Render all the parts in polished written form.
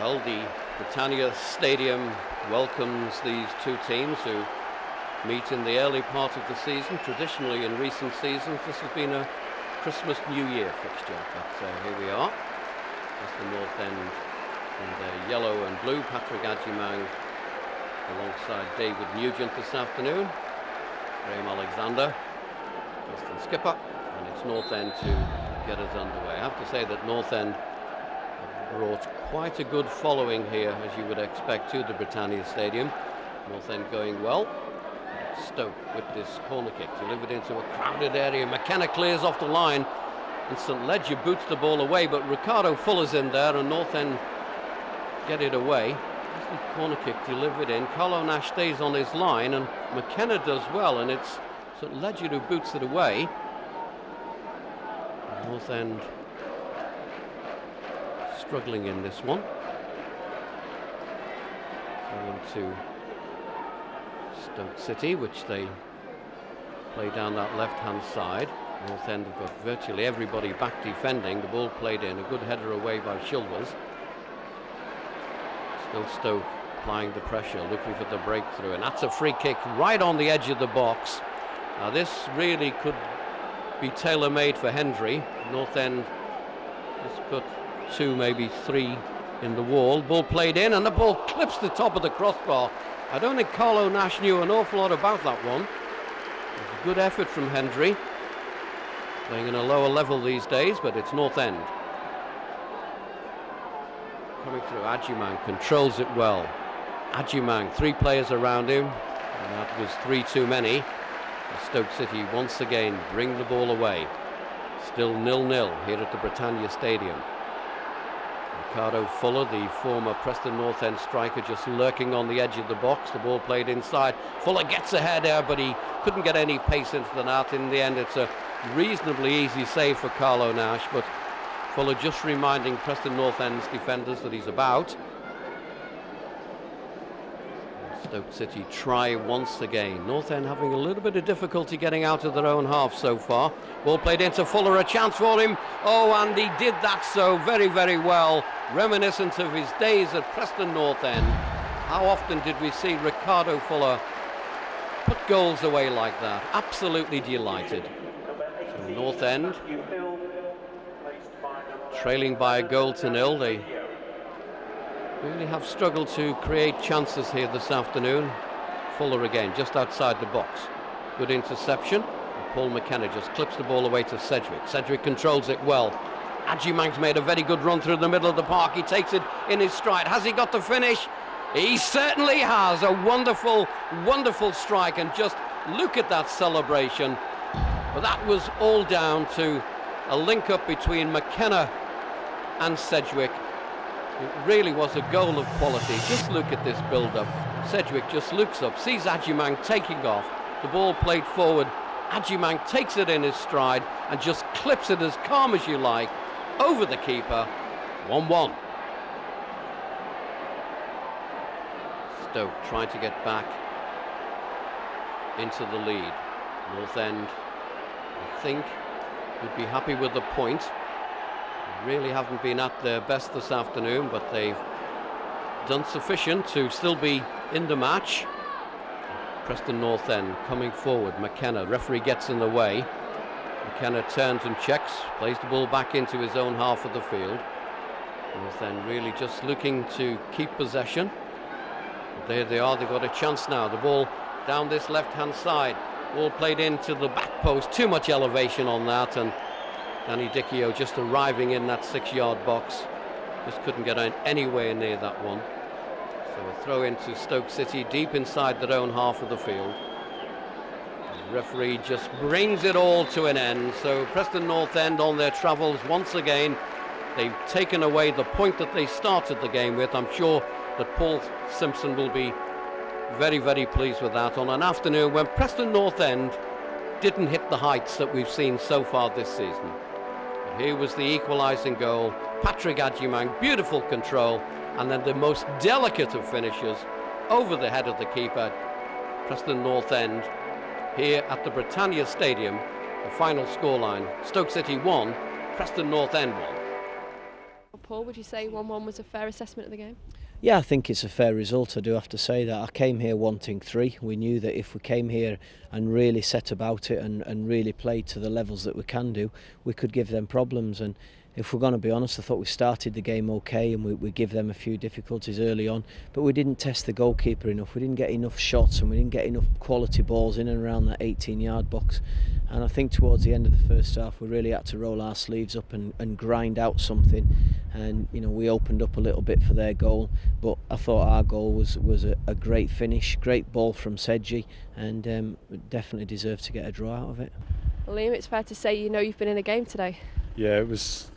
Well, the Britannia Stadium welcomes these two teams who meet in the early part of the season. Traditionally, in recent seasons, this has been a Christmas New Year fixture, but here we are. That's the North End in the yellow and blue. Patrick Agyemang alongside David Nugent this afternoon. Graham Alexander, Preston skipper, and it's North End to get us underway. I have to say that North End brought quite a good following here, as you would expect, to the Britannia Stadium. North End going well. Stoke with this corner kick delivered into a crowded area. McKenna clears off the line and St Ledger boots the ball away, but Ricardo Fuller's in there and North End get it away. The corner kick delivered in. Carlo Nash stays on his line and McKenna does well, and it's St Ledger who boots it away. North End struggling in this one. Going to Stoke City, which they play down that left-hand side. North End have got virtually everybody back defending. The ball played in, a good header away by Chilvers. Still Stoke applying the pressure, looking for the breakthrough, and that's a free kick right on the edge of the box. Now this really could be tailor-made for Hendry. North End has put two, maybe three in the wall. Ball played in and the ball clips the top of the crossbar. I don't think Carlo Nash knew an awful lot about that one. It was a good effort from Hendry. Playing in a lower level these days, but it's North End. Coming through, Agyemang controls it well. Agyemang, three players around him, and that was three too many. Stoke City once again bring the ball away. Still 0-0 here at the Britannia Stadium. Ricardo Fuller, the former Preston North End striker, just lurking on the edge of the box. The ball played inside. Fuller gets ahead there, but he couldn't get any pace into the net. In the end, it's a reasonably easy save for Carlo Nash, but Fuller just reminding Preston North End's defenders that he's about. Stoke City try once again. North End having a little bit of difficulty getting out of their own half so far. Ball played into Fuller, a chance for him. Oh, and he did that so very, very well. Reminiscent of his days at Preston North End. How often did we see Ricardo Fuller put goals away like that? Absolutely delighted. So North End trailing by a goal to 0. They really have struggled to create chances here this afternoon. Fuller again, just outside the box. Good interception. Paul McKenna just clips the ball away to Sedgwick. Sedgwick controls it well. Agyemang's made a very good run through the middle of the park. He takes it in his stride. Has he got the finish? He certainly has. A wonderful, wonderful strike, and just look at that celebration. But that was all down to a link-up between McKenna and Sedgwick. It really was a goal of quality. Just look at this build-up. Sedgwick just looks up, sees Agyemang taking off. The ball played forward. Agyemang takes it in his stride and just clips it as calm as you like over the keeper. 1-1. Stoke trying to get back into the lead. North End, I think, would be happy with the point. Really haven't been at their best this afternoon, but they've done sufficient to still be in the match. Preston North End coming forward. McKenna, referee gets in the way. McKenna turns and checks, plays the ball back into his own half of the field. North End really just looking to keep possession. But there they are, they've got a chance now. The ball down this left-hand side. Ball played into the back post. Too much elevation on that, and Danny Dichio just arriving in that 6-yard box. Just couldn't get anywhere near that one. So a throw into Stoke City deep inside their own half of the field. The referee just brings it all to an end. So Preston North End on their travels once again. They've taken away the point that they started the game with. I'm sure that Paul Simpson will be very, very pleased with that on an afternoon when Preston North End didn't hit the heights that we've seen so far this season. But here was the equalising goal. Patrick Agyemang, beautiful control, and then the most delicate of finishes over the head of the keeper. Preston North End here at the Britannia Stadium. The final scoreline, Stoke City 1, Preston North End 1. Paul, would you say 1-1 was a fair assessment of the game? Yeah, I think it's a fair result. I do have to say that. I came here wanting 3. We knew that if we came here and really set about it and really played to the levels that we can do, we could give them problems. And if we're going to be honest, I thought we started the game okay and we give them a few difficulties early on, but we didn't test the goalkeeper enough. We didn't get enough shots and we didn't get enough quality balls in and around that 18-yard box. And I think towards the end of the first half we really had to roll our sleeves up and grind out something. And we opened up a little bit for their goal, but I thought our goal was a great finish, great ball from Sedji, and definitely deserved to get a draw out of it. Well, Liam, it's fair to say you've been in a game today. Yeah, it was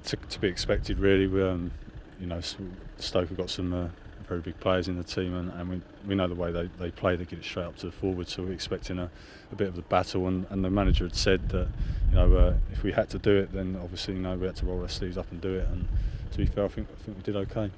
to be expected really. Stoke have got some very big players in the team, and we know the way they play. They get it straight up to the forward, so we're expecting a bit of a battle. And the manager had said that if we had to do it, then obviously we had to roll our sleeves up and do it. And to be fair, I think we did okay.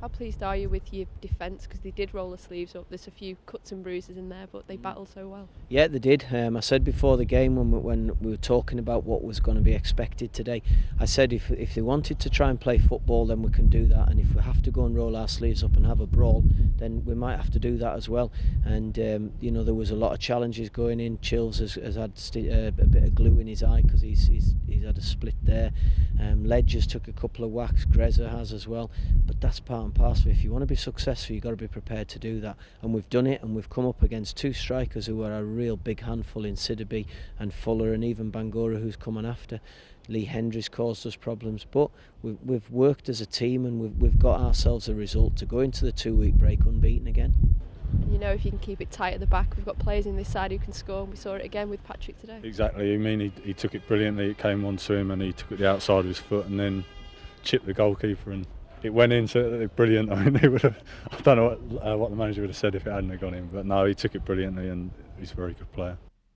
How pleased are you with your defence? Because they did roll the sleeves up. There's a few cuts and bruises in there, but they battled so well. Yeah, they did. I said before the game when we were talking about what was going to be expected today, I said if they wanted to try and play football, then we can do that. And if we have to go and roll our sleeves up and have a brawl, then we might have to do that as well. And there was a lot of challenges going in. Chills has had a bit of glue in his eye because he's had a split there. Ledgers took a couple of whacks. Greza has as well. But that's part and parcel. If you want to be successful, you've got to be prepared to do that. And we've done it, and we've come up against 2 strikers who are a real big handful in Sidibe and Fuller, and even Bangura, who's coming after. Lee Hendry's caused us problems, but we've worked as a team, and we've got ourselves a result to go into the 2-week break unbeaten again. If you can keep it tight at the back, we've got players in this side who can score, and we saw it again with Patrick today. Exactly. He took it brilliantly. It came onto him, and he took it the outside of his foot, and then chipped the goalkeeper, and it went in. So brilliant. I mean, they would have. I don't know what the manager would have said if it hadn't have gone in, but no, he took it brilliantly, and he's a very good player.